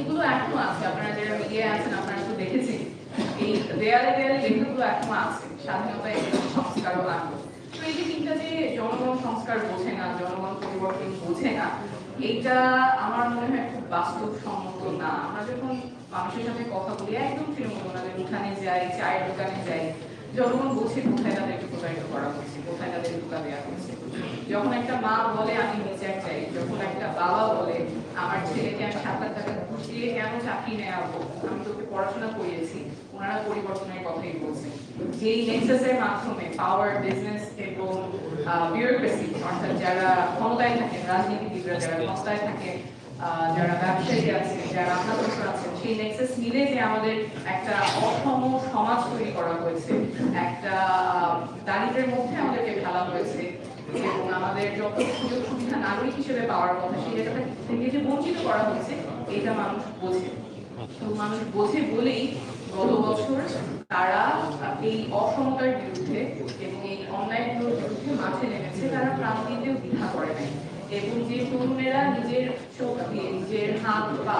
এগুলো এখনো আছে। আপনারা যারা মিডিয়ায় আছেন আপনারা তো দেখেছেন এই দেয়ালে দেয়ালে লেখাগুলো এখনো আছে, স্বাধীনতা এবং সংস্কারও আনবো। তো এই যে চিন্তা যে জনগণ সংস্কার বোঝে না, জনগণ পরিবর্তন বোঝে না, এইটা আমার মনে হয় খুব বাস্তবসম্মত না। আমরা যখন মানুষের সাথে কথা বলি, একদম তৃণমূল ওনাদের উঠানে যাই, চায়ের দোকানে যাই, জনগণ বোঝে কোথায় তাদেরকে প্রতারিত করা হচ্ছে, কোথায় তাদের ধোকা দেওয়া হচ্ছে। যখন একটা মা বলে আমি বিচার চাই, যখন একটা বাবা বলে আমার ছেলেকে আমি 7 লাখ টাকা ঘুষ দিয়ে কেন চাকরি নেওয়াবো, আমি তোকে পড়াশোনা করিয়েছি, ওনারা পরিবর্তনের কথাই বলছেন। যেই নেক্সাসের মাধ্যমে পাওয়ার, বিজনেস এবং বিউরোক্রেসি, অর্থাৎ যারা ক্ষমতায় থাকেন, রাজনীতিবিদরা যারা ক্ষমতায় থাকেন, যারা ব্যবসায়ী আছে, যারা আত্মসর আছেন, সেই নেক্সাস মিলে যে আমাদের একটা অসম সমাজ তৈরি করা হয়েছে, একটা দারিদ্রের মধ্যে আমাদেরকে ফেলা হয়েছে এবং আমাদের যত সুযোগ সুবিধা নাগরিক হিসেবে পাওয়ার কথা সেই জায়গাটা থেকে যে বঞ্চিত করা হয়েছে, এটা মানুষ বোঝে। তো মানুষ বোঝে বলেই গত বছর তারা এই অসমতার বিরুদ্ধে এবং এই অনলাইনগুলোর বিরুদ্ধে মাঠে নেমেছে। তারা প্রাণ দিতেও দ্বিধা করে নাই এবং যে তরুণেরা নিজের চোখ দিয়ে, নিজের হাত পা